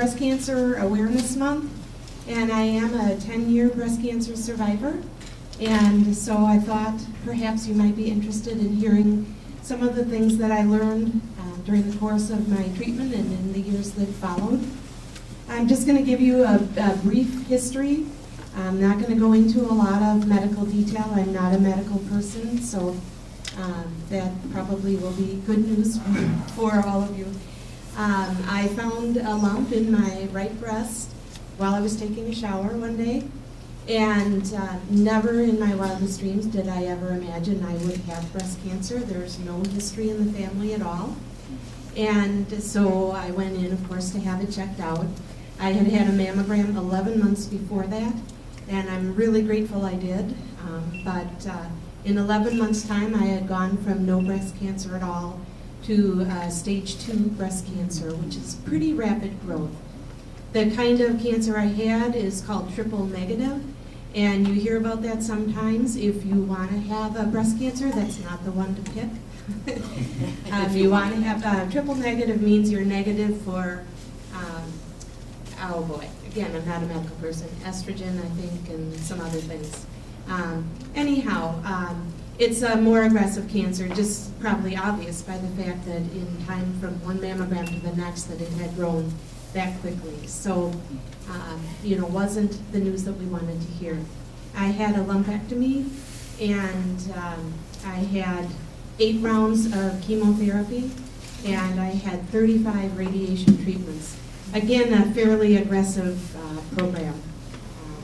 Breast Cancer Awareness Month, and I am a 10-year breast cancer survivor. And so I thought perhaps you might be interested in hearing some of the things that I learned during the course of my treatment and in the years that followed. I'm just going to give you a brief history. I'm not going to go into a lot of medical detail. I'm not a medical person, so that probably will be good news for all of you. I found a lump in my right breast while I was taking a shower one day, and never in my wildest dreams did I ever imagine I would have breast cancer. There's no history in the family at all. And so I went in, of course, to have it checked out. I had had a mammogram 11 months before that, and I'm really grateful I did. But in 11 months' time, I had gone from no breast cancer at all to stage 2 breast cancer, which is pretty rapid growth. The kind of cancer I had is called triple negative, and you hear about that sometimes. If you want to have a breast cancer, that's not the one to pick. You want to have triple negative means you're negative for, oh boy, again, I'm not a medical person, estrogen, I think, and some other things. Anyhow, it's a more aggressive cancer, just probably obvious by the fact that in time from one mammogram to the next that it had grown that quickly. So, wasn't the news that we wanted to hear. I had a lumpectomy, and I had 8 rounds of chemotherapy, and I had 35 radiation treatments. Again, a fairly aggressive program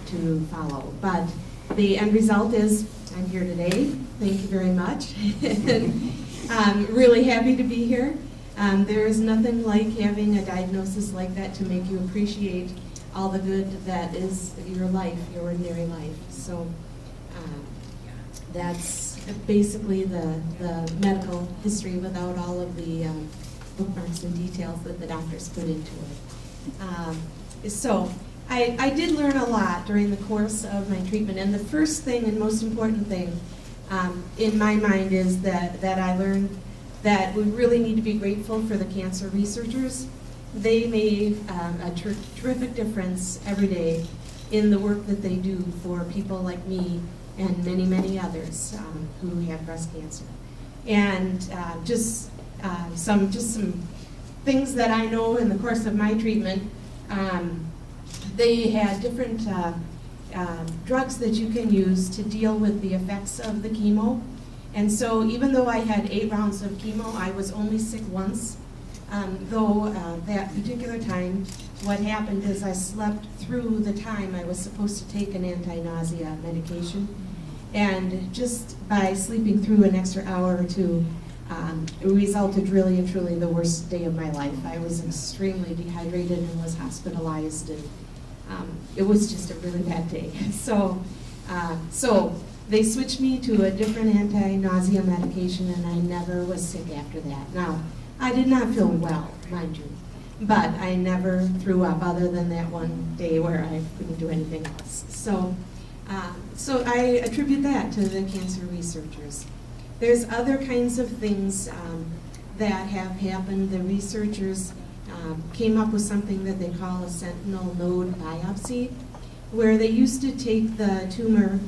to follow, but the end result is I'm here today. Thank you very much. I'm really happy to be here. There is nothing like having a diagnosis like that to make you appreciate all the good that is your life, your ordinary life. So that's basically the medical history without all of the bookmarks and details that the doctors put into it. So I did learn a lot during the course of my treatment, and the first thing and most important thing in my mind is that I learned that we really need to be grateful for the cancer researchers. They made a terrific difference every day in the work that they do for people like me and many, many others who have breast cancer. And just some things that I know in the course of my treatment. They had different drugs that you can use to deal with the effects of the chemo. And so even though I had 8 rounds of chemo, I was only sick once. Though that particular time, what happened is I slept through the time I was supposed to take an anti-nausea medication. And just by sleeping through an extra hour or two, it resulted really and truly the worst day of my life. I was extremely dehydrated and was hospitalized, and it was just a really bad day. So they switched me to a different anti-nausea medication, and I never was sick after that. Now, I did not feel well, mind you, but I never threw up other than that one day where I couldn't do anything else. So I attribute that to the cancer researchers. There's other kinds of things that have happened. The researchers came up with something that they call a sentinel node biopsy, where they used to take the tumor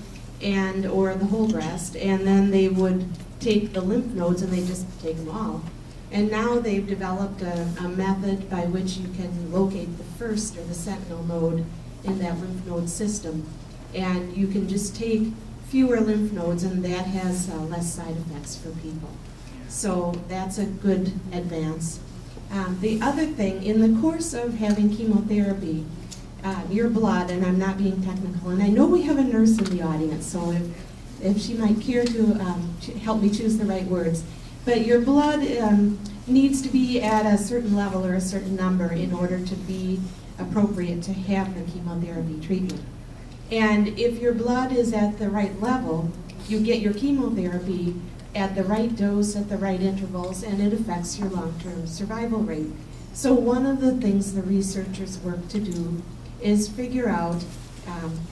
or the whole breast, and then they would take the lymph nodes and they just take them all. And now they've developed a method by which you can locate the first or the sentinel node in that lymph node system. And you can just take fewer lymph nodes, and that has less side effects for people. So that's a good advance. The other thing, in the course of having chemotherapy, your blood, and I'm not being technical, and I know we have a nurse in the audience, so if she might care to help me choose the right words, but your blood needs to be at a certain level or a certain number in order to be appropriate to have the chemotherapy treatment. And if your blood is at the right level, you get your chemotherapy at the right dose, at the right intervals, and it affects your long-term survival rate. So one of the things the researchers work to do is figure out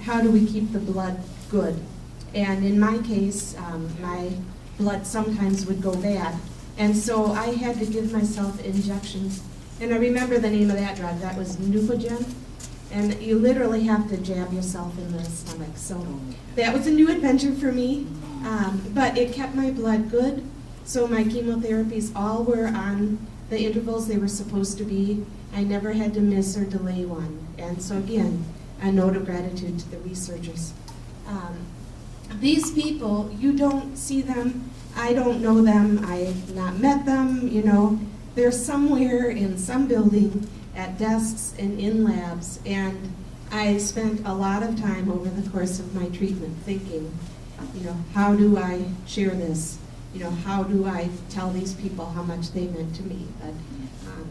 how do we keep the blood good. And in my case, my blood sometimes would go bad. And so I had to give myself injections And I remember the name of that drug. That was Neupogen. And you literally have to jab yourself in the stomach. So that was a new adventure for me. But it kept my blood good. So my chemotherapies all were on the intervals they were supposed to be. I never had to miss or delay one. And so again, a note of gratitude to the researchers. These people, you don't see them. I don't know them. I've not met them. You know, they're somewhere in some building at desks and in labs, and I spent a lot of time over the course of my treatment thinking, you know, how do I share this? You know, how do I tell these people how much they meant to me? But,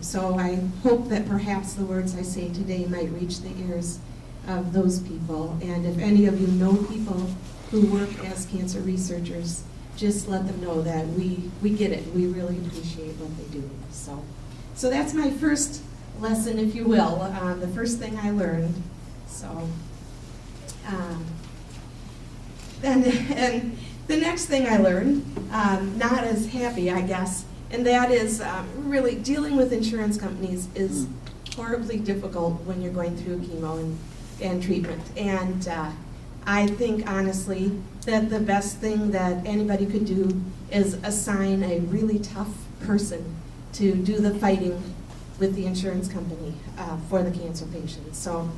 so I hope that perhaps the words I say today might reach the ears of those people, and if any of you know people who work as cancer researchers, just let them know that we get it. We really appreciate what they do. So that's my first lesson, if you will, the first thing I learned. So, and the next thing I learned, not as happy, I guess, and that is really dealing with insurance companies is horribly difficult when you're going through chemo and treatment. And I think, honestly, that the best thing that anybody could do is assign a really tough person to do the fighting with the insurance company for the cancer patients. So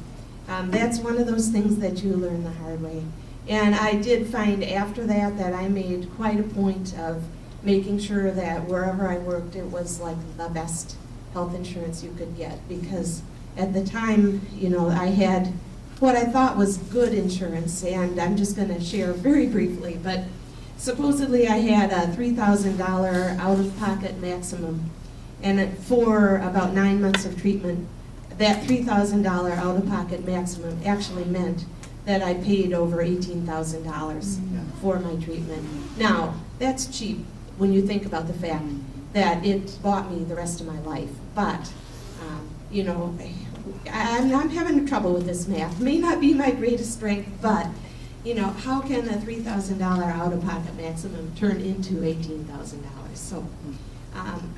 that's one of those things that you learn the hard way. And I did find after that I made quite a point of making sure that wherever I worked, it was like the best health insurance you could get. Because at the time, you know, I had what I thought was good insurance, and I'm just going to share very briefly, but supposedly I had a $3,000 out-of-pocket maximum, and for about 9 months of treatment, that $3,000 out-of-pocket maximum actually meant that I paid over $18,000 for my treatment. Now, that's cheap when you think about the fact that it bought me the rest of my life, but, you know, I'm having trouble with this math. May not be my greatest strength, but, you know, how can a $3,000 out-of-pocket maximum turn into $18,000? So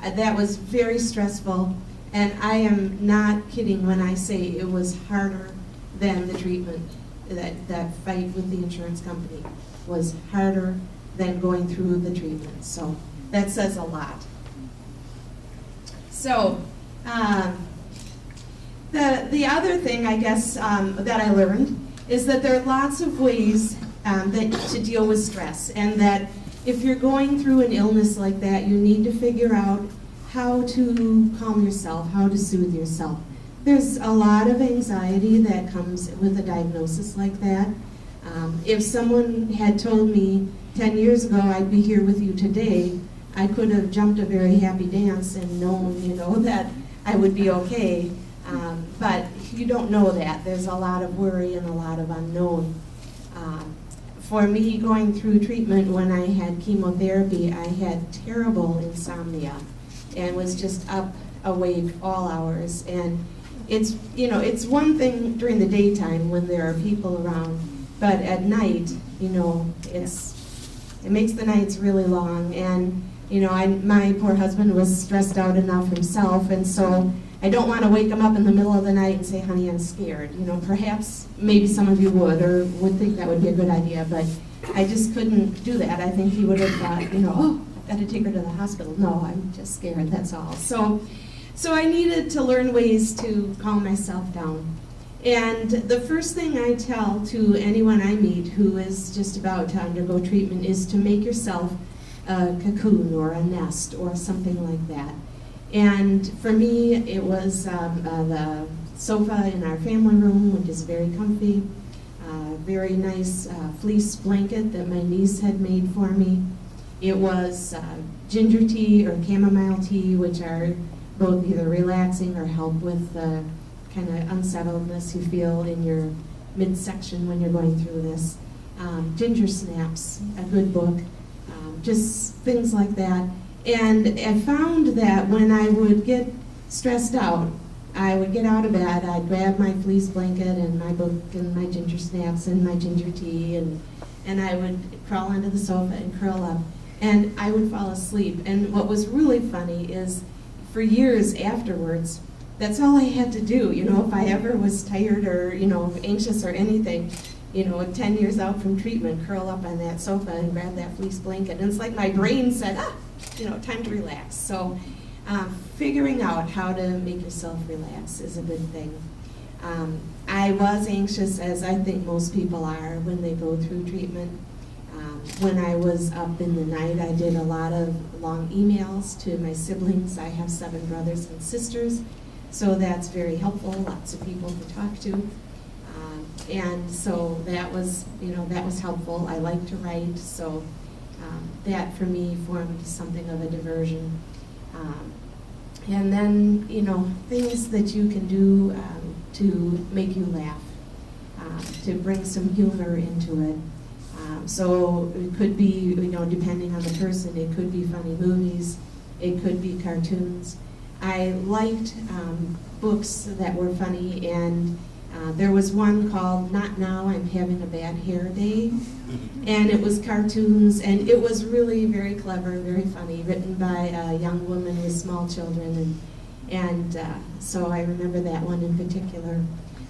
that was very stressful, and I am not kidding when I say it was harder than the treatment. That fight with the insurance company was harder than going through the treatment. So that says a lot. So, the other thing, I guess, that I learned is that there are lots of ways to deal with stress, and that if you're going through an illness like that, you need to figure out how to calm yourself, how to soothe yourself. There's a lot of anxiety that comes with a diagnosis like that. If someone had told me 10 years ago I'd be here with you today, I could have jumped a very happy dance and known, you know, that I would be okay. But you don't know that. There's a lot of worry and a lot of unknown. For me, going through treatment when I had chemotherapy, I had terrible insomnia and was just up, awake all hours. And it's, you know, it's one thing during the daytime when there are people around, but at night, you know, it makes the nights really long. And, you know, my poor husband was stressed out enough himself, and so I don't want to wake him up in the middle of the night and say, honey, I'm scared. You know, perhaps maybe some of you would or would think that would be a good idea, but I just couldn't do that. I think he would have thought, you know, oh, I've got to take her to the hospital. No, I'm just scared, that's all. So I needed to learn ways to calm myself down. And the first thing I tell to anyone I meet who is just about to undergo treatment is to make yourself a cocoon or a nest or something like that. And for me, it was the sofa in our family room, which is very comfy, very nice fleece blanket that my niece had made for me. It was ginger tea or chamomile tea, which are both either relaxing or help with the kind of unsettledness you feel in your midsection when you're going through this. Ginger snaps, a good book, just things like that. And I found that when I would get stressed out, I would get out of bed, I'd grab my fleece blanket and my book and my ginger snaps and my ginger tea, and I would crawl onto the sofa and curl up, and I would fall asleep. And what was really funny is, for years afterwards, that's all I had to do. You know, if I ever was tired or, you know, anxious or anything, you know, 10 years out from treatment, curl up on that sofa and grab that fleece blanket. And it's like my brain said, you know, time to relax. So figuring out how to make yourself relax is a good thing. I was anxious, as I think most people are when they go through treatment. When I was up in the night, I did a lot of long emails to my siblings. I have 7 brothers and sisters, so that's very helpful, lots of people to talk to. And so that was, you know, that was helpful. I like to write, so that for me formed something of a diversion. And then, you know, things that you can do to make you laugh, to bring some humor into it. So it could be, you know, depending on the person, it could be funny movies, it could be cartoons. I liked books that were funny, and there was one called Not Now, I'm Having a Bad Hair Day, and it was cartoons, and it was really very clever, very funny, written by a young woman with small children, and so I remember that one in particular.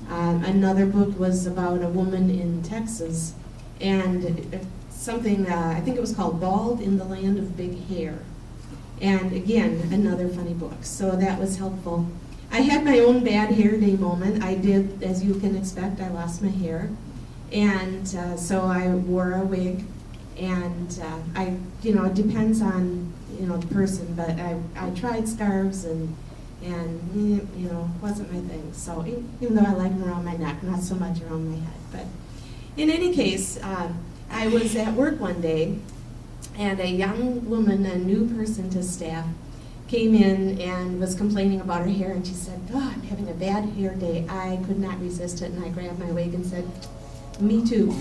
Another book was about a woman in Texas, and something, I think it was called Bald in the Land of Big Hair. And again, another funny book, so that was helpful. I had my own bad hair day moment. I did, as you can expect, I lost my hair. And so I wore a wig, and you know, it depends on, you know, the person, but I tried scarves and you know, wasn't my thing. So even though I like them around my neck, not so much around my head. But in any case, I was at work one day, and a young woman, a new person to staff, came in and was complaining about her hair, and she said, "Oh, I'm having a bad hair day." I could not resist it, and I grabbed my wig and said, "Me too."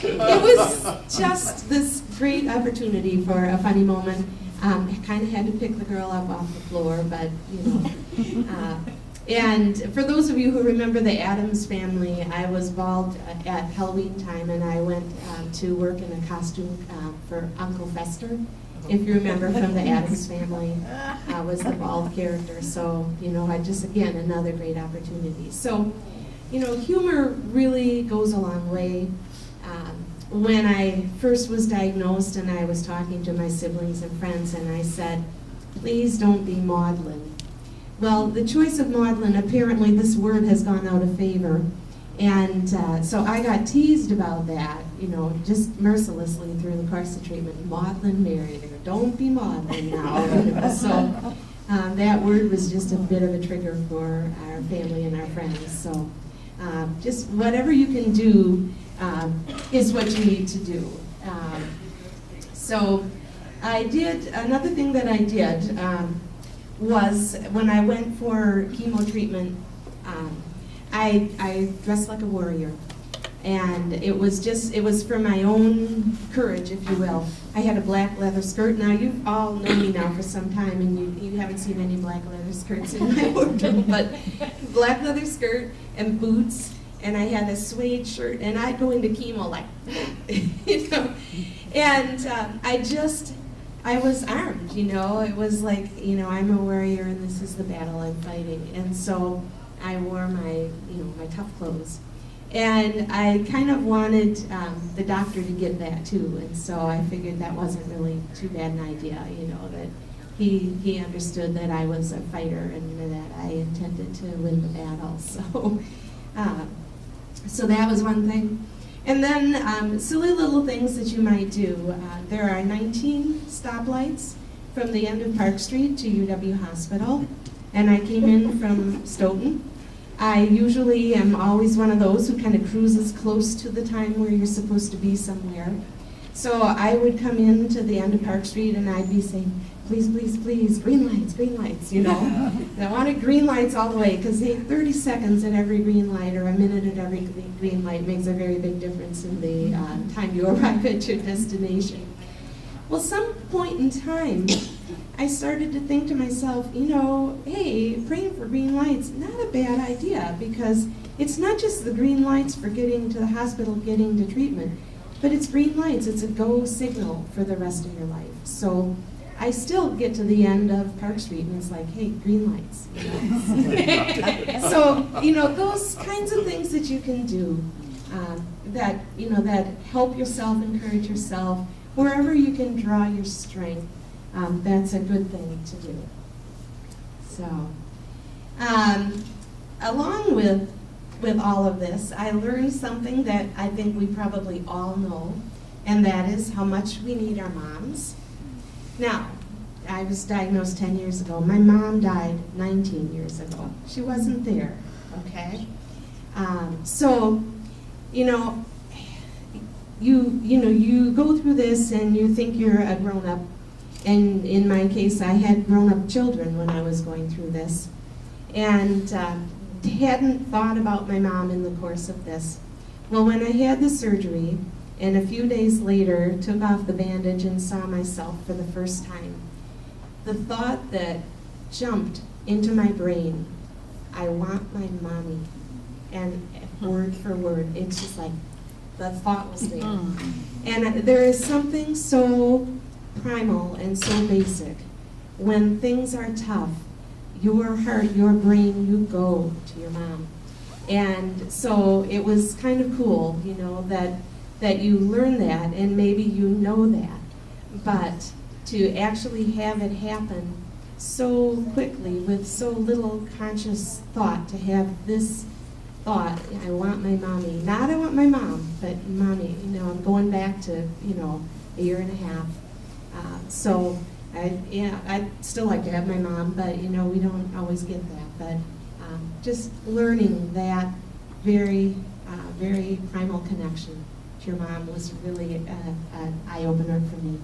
It was just this great opportunity for a funny moment. I kind of had to pick the girl up off the floor, but, you know. And for those of you who remember the Addams Family, I was bald at Halloween time, and I went to work in a costume for Uncle Fester. If you remember from the Addams Family, was the bald character. So, you know, I just, again, another great opportunity. So, you know, humor really goes a long way. When I first was diagnosed and I was talking to my siblings and friends, and I said, "Please don't be maudlin." Well, the choice of maudlin, apparently this word has gone out of favor. And so I got teased about that, you know, just mercilessly through the course of treatment. Maudlin Mary, don't be maudlin now. You know? So that word was just a bit of a trigger for our family and our friends. So just whatever you can do is what you need to do. So I did, another thing that I did was when I went for chemo treatment, I dressed like a warrior. And it was for my own courage, if you will. I had a black leather skirt. Now, you've all known me now for some time, and you haven't seen any black leather skirts in my wardrobe, but black leather skirt and boots, and I had a suede shirt, and I'd go into chemo like, you know. And I was armed, you know. It was like, you know, I'm a warrior, and this is the battle I'm fighting. And so I wore my, you know, my tough clothes. And I kind of wanted the doctor to get that too, and so I figured that wasn't really too bad an idea, you know, that he understood that I was a fighter and that I intended to win the battle. So that was one thing. And then silly little things that you might do. There are 19 stoplights from the end of Park Street to UW Hospital, and I came in from Stoughton. I usually am always one of those who kind of cruises close to the time where you're supposed to be somewhere. So I would come in to the end of Park Street and I'd be saying, "Please, please, please, green lights, you know." And I wanted green lights all the way, because 30 seconds at every green light or a minute at every green light makes a very big difference in the time you arrive at your destination. Well, some point in time, I started to think to myself, you know, hey, praying for green lights, not a bad idea, because it's not just the green lights for getting to the hospital, getting to treatment, but it's green lights. It's a go signal for the rest of your life. So I still get to the end of Park Street and it's like, hey, green lights. So, those kinds of things that you can do that help yourself, encourage yourself, wherever you can draw your strength, that's a good thing to do. So, along with all of this, I learned something that I think we probably all know, and that is how much we need our moms. Now, I was diagnosed 10 years ago. My mom died 19 years ago. She wasn't there, okay? So, you go through this and you think you're a grown-up. And in my case, I had grown-up children when I was going through this. And hadn't thought about my mom in the course of this. Well, when I had the surgery, and a few days later took off the bandage and saw myself for the first time, the thought that jumped into my brain, I want my mommy. And word for word, it's just like, the thought was there. And there is something so primal and so basic. When things are tough, your heart, your brain, you go to your mom. And so it was kind of cool, that you learn that, and maybe you know that. But to actually have it happen so quickly with so little conscious thought, to have this thought, I want my mommy. Not I want my mom, but mommy. I'm going back to, a year and a half. So I'd still like to have my mom, but we don't always get that. But just learning that very, very primal connection to your mom was really an eye-opener for me.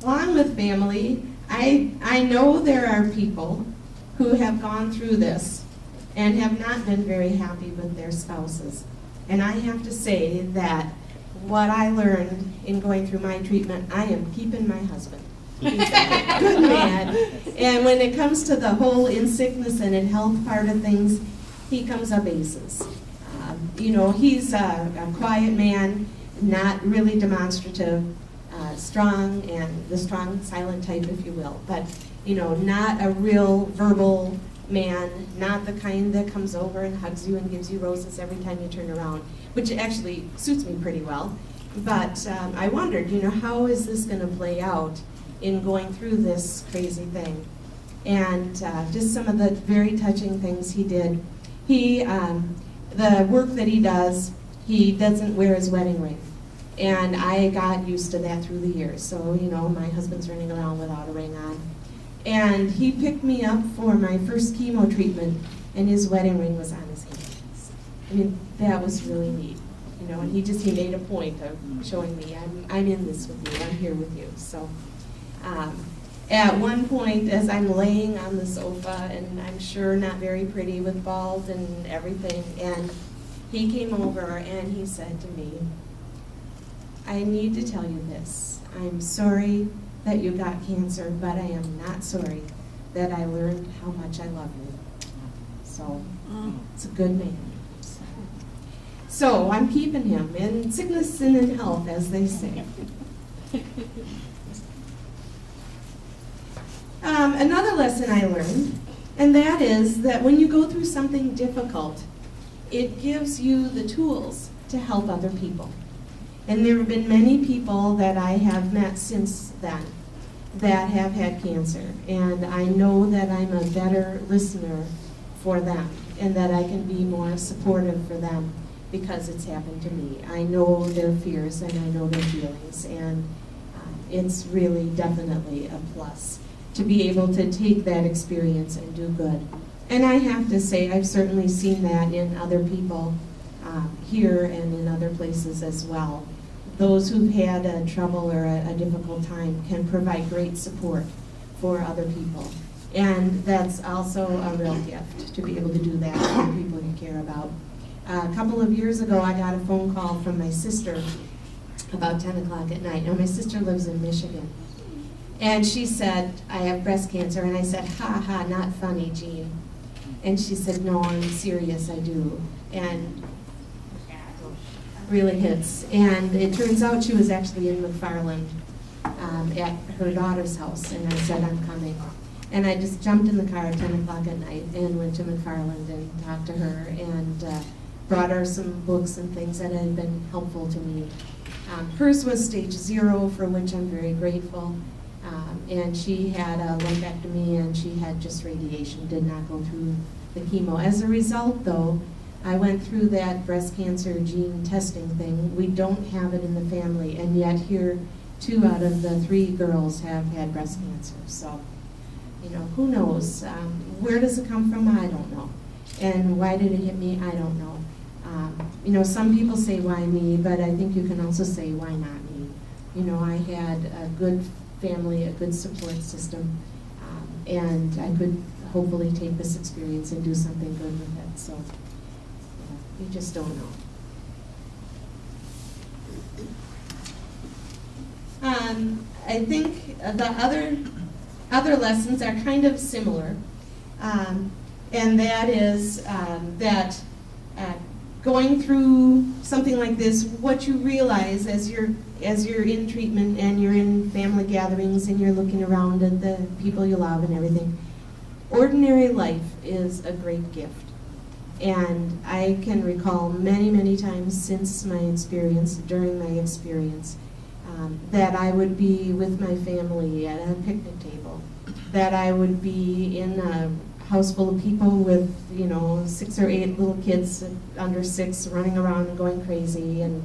Along with family, I know there are people who have gone through this and have not been very happy with their spouses. And I have to say that what I learned in going through my treatment, I am keeping my husband. He's a good man. And when it comes to the whole in sickness and in health part of things, he comes up aces. He's a quiet man, not really demonstrative, strong, and the strong silent type, if you will. But, not a real verbal man, not the kind that comes over and hugs you and gives you roses every time you turn around, which actually suits me pretty well. But I wondered, how is this going to play out in going through this crazy thing? And just some of the very touching things he did. The work that he doesn't wear his wedding ring. And I got used to that through the years. So, my husband's running around without a ring on. And he picked me up for my first chemo treatment, and his wedding ring was on his hand. That was really neat. And he made a point of showing me, I'm in this with you, I'm here with you. So at one point, as I'm laying on the sofa, and I'm sure not very pretty with bald and everything, and he came over and he said to me, I need to tell you this. I'm sorry that you got cancer, but I am not sorry that I learned how much I love you. So, it's a good man. So I'm keeping him in sickness and in health, as they say. Another lesson I learned, and that is that when you go through something difficult, it gives you the tools to help other people. And there have been many people that I have met since then that have had cancer. And I know that I'm a better listener for them and that I can be more supportive for them because it's happened to me. I know their fears and I know their feelings, and it's really definitely a plus to be able to take that experience and do good. And I have to say, I've certainly seen that in other people here and in other places as well. Those who've had a trouble or a difficult time can provide great support for other people. And that's also a real gift to be able to do that for people you care about. A couple of years ago, I got a phone call from my sister about 10 o'clock at night. Now, my sister lives in Michigan. And she said, I have breast cancer. And I said, ha ha, not funny, Jean. And she said, no, I'm serious, I do. And really hits. And it turns out she was actually in McFarland at her daughter's house, and I said, I'm coming. And I just jumped in the car at 10 o'clock at night and went to McFarland and talked to her and brought her some books and things that had been helpful to me. Hers was stage 0, for which I'm very grateful. And she had a lumpectomy and she had just radiation, did not go through the chemo. As a result, though, I went through that breast cancer gene testing thing. We don't have it in the family, and yet here 2 out of the 3 girls have had breast cancer. So, you know, who knows? Where does it come from? I don't know. And why did it hit me? I don't know. You know, some people say, why me? But I think you can also say, why not me? You know, I had a good family, a good support system, and I could hopefully take this experience and do something good with it. So, you just don't know. I think the other lessons are kind of similar, and that is that going through something like this, what you realize as you're in treatment and you're in family gatherings and you're looking around at the people you love and everything, ordinary life is a great gift. And I can recall many, many times since my experience, during my experience, that I would be with my family at a picnic table, that I would be in a house full of people with, you know, 6 or 8 little kids under 6 running around and going crazy, and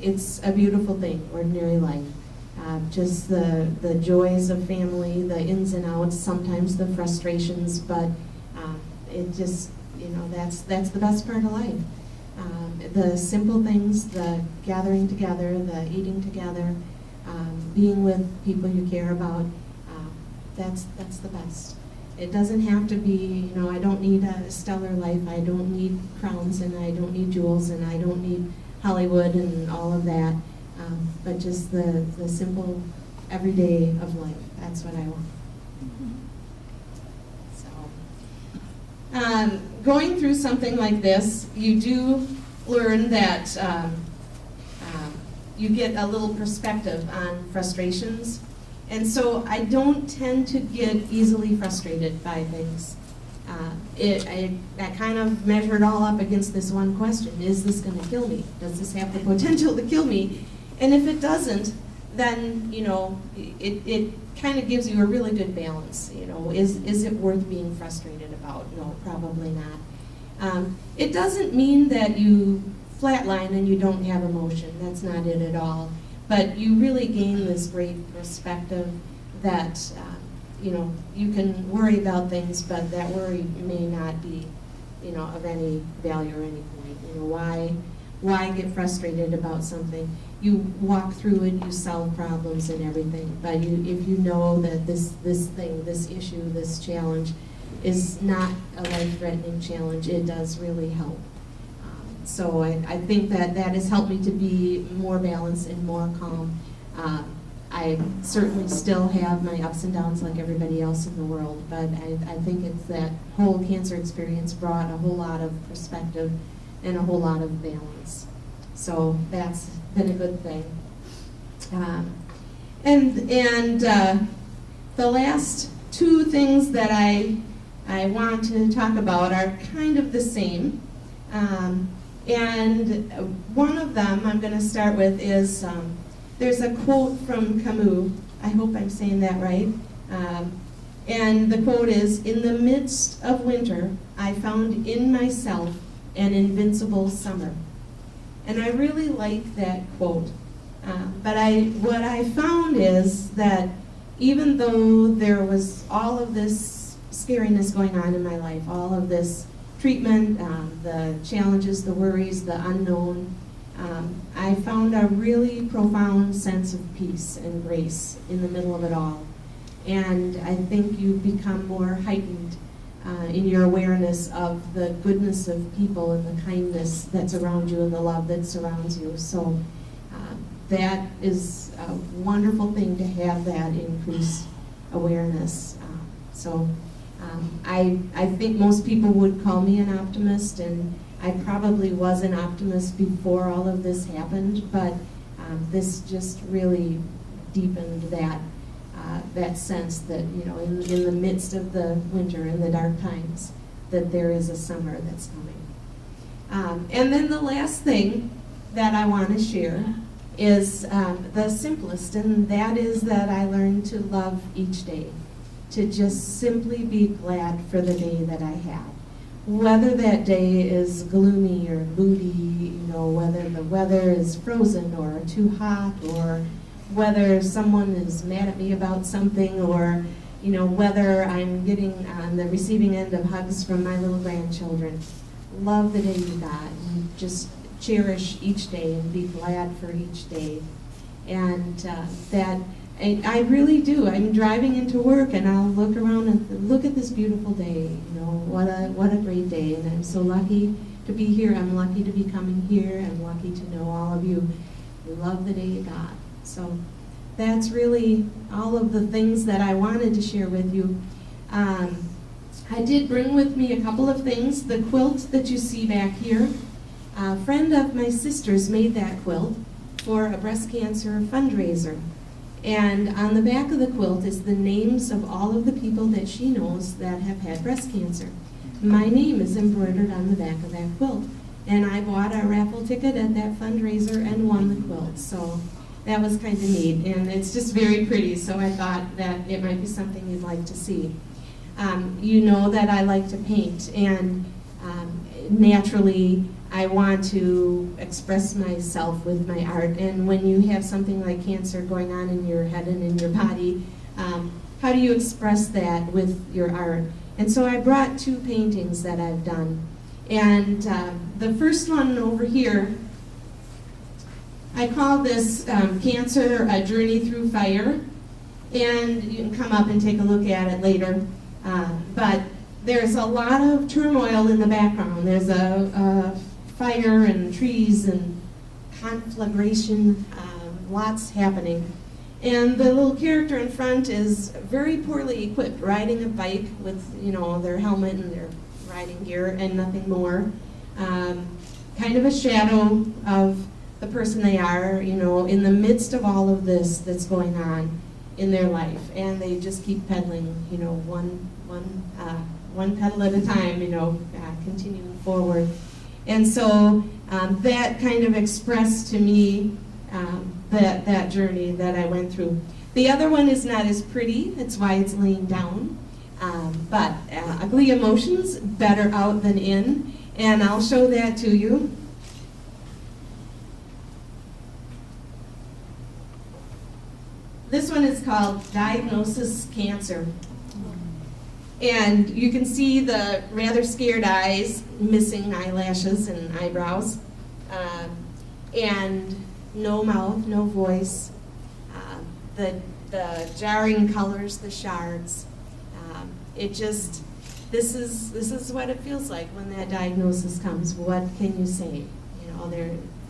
it's a beautiful thing, ordinary life. Just the joys of family, the ins and outs, sometimes the frustrations, but it just, you know, that's the best part of life. The simple things, the gathering together, the eating together, being with people you care about, that's the best. It doesn't have to be, you know, I don't need a stellar life, I don't need crowns, and I don't need jewels, and I don't need Hollywood and all of that, but just the simple everyday of life, that's what I want. So, going through something like this, you do learn that you get a little perspective on frustrations. And so I don't tend to get easily frustrated by things. I kind of measure it all up against this one question: is this going to kill me? Does this have the potential to kill me? And if it doesn't, then, you know, it kind of gives you a really good balance. You know, is it worth being frustrated about? No, probably not. It doesn't mean that you flatline and you don't have emotion. That's not it at all. But you really gain this great perspective that, you know, you can worry about things, but that worry may not be, you know, of any value or any point. You know, why get frustrated about something? You walk through it, you solve problems and everything. But if you know that this thing, this issue, this challenge is not a life-threatening challenge, it does really help. So I think that has helped me to be more balanced and more calm. I certainly still have my ups and downs like everybody else in the world, but I think it's that whole cancer experience brought a whole lot of perspective and a whole lot of balance. So that's been a good thing. The last 2 things that I want to talk about are kind of the same. And one of them I'm going to start with is, there's a quote from Camus. I hope I'm saying that right. And the quote is, "In the midst of winter, I found in myself an invincible summer." And I really like that quote. But what I found is that even though there was all of this scariness going on in my life, all of this treatment, the challenges, the worries, the unknown, I found a really profound sense of peace and grace in the middle of it all. And I think you become more heightened in your awareness of the goodness of people and the kindness that's around you and the love that surrounds you. So that is a wonderful thing to have, that increased awareness. I think most people would call me an optimist, and I probably was an optimist before all of this happened, but this just really deepened that sense that, in the midst of the winter and the dark times, that there is a summer that's coming. And then the last thing that I want to share is the simplest, and that is that I learned to love each day, to just simply be glad for the day that I have. Whether that day is gloomy or moody, whether the weather is frozen or too hot, or whether someone is mad at me about something, or whether I'm getting on the receiving end of hugs from my little grandchildren. Love the day you got, and just cherish each day and be glad for each day. And that I really do. I'm driving into work and I'll look around and look at this beautiful day. What a great day. And I'm so lucky to be here. I'm lucky to be coming here. I'm lucky to know all of you. Love the day you got. So that's really all of the things that I wanted to share with you. I did bring with me a couple of things. The quilt that you see back here, a friend of my sister's made that quilt for a breast cancer fundraiser. And on the back of the quilt is the names of all of the people that she knows that have had breast cancer. My name is embroidered on the back of that quilt. And I bought a raffle ticket at that fundraiser and won the quilt. So that was kind of neat. And it's just very pretty, so I thought that it might be something you'd like to see. You know that I like to paint, and naturally I want to express myself with my art. And when you have something like cancer going on in your head and in your body, how do you express that with your art? And so I brought two paintings that I've done. And the first one over here, I call this Cancer, A Journey Through Fire. And you can come up and take a look at it later. But there's a lot of turmoil in the background. There's a fire and trees and conflagration, lots happening. And the little character in front is very poorly equipped, riding a bike with their helmet and their riding gear and nothing more. Kind of a shadow of the person they are, in the midst of all of this that's going on in their life. And they just keep pedaling, one pedal at a time, continuing forward. And so that kind of expressed to me that journey that I went through. The other one is not as pretty, that's why it's laying down. But ugly emotions, better out than in. And I'll show that to you. This one is called Diagnosis Cancer. And you can see the rather scared eyes, missing eyelashes and eyebrows, and no mouth, no voice, the jarring colors, the shards. This is what it feels like when that diagnosis comes. What can you say?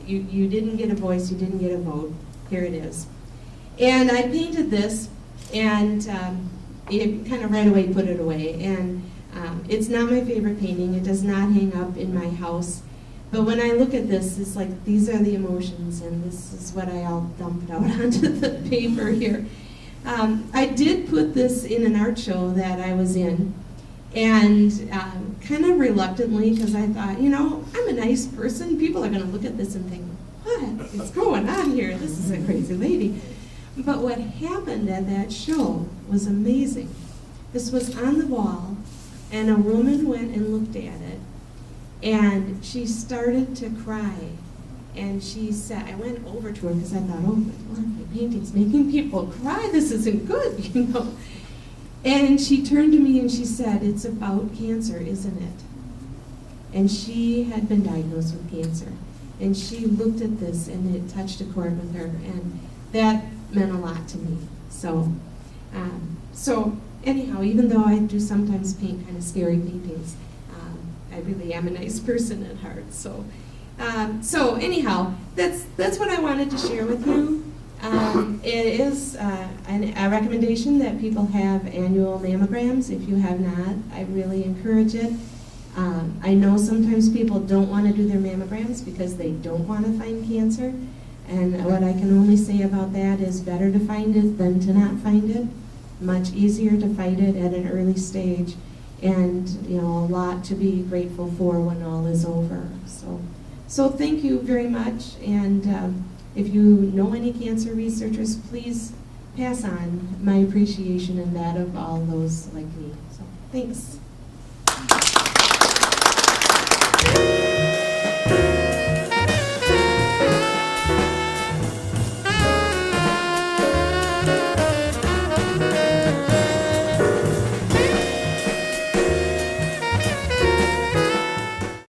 You didn't get a voice, you didn't get a vote. Here it is. And I painted this, and it kind of right away put it away. And it's not my favorite painting. It does not hang up in my house. But when I look at this, it's like these are the emotions, and this is what I all dumped out onto the paper here. I did put this in an art show that I was in, and kind of reluctantly, because I thought, I'm a nice person. People are going to look at this and think, what is going on here? This is a crazy lady. But what happened at that show was amazing. This was on the wall, and a woman went and looked at it, and she started to cry. And she said, I went over to her because I thought, oh my Lord, my painting's making people cry. This isn't good, And she turned to me and she said, it's about cancer, isn't it? And she had been diagnosed with cancer. And she looked at this, and it touched a chord with her, and that meant a lot to me. So anyhow, even though I do sometimes paint kind of scary paintings, I really am a nice person at heart. So anyhow, that's what I wanted to share with you. It is a recommendation that people have annual mammograms. If you have not, I really encourage it. I know sometimes people don't want to do their mammograms because they don't want to find cancer. And what I can only say about that is better to find it than to not find it. Much easier to fight it at an early stage. And, you know, a lot to be grateful for when all is over. So thank you very much. And if you know any cancer researchers, please pass on my appreciation and that of all those like me. So thanks.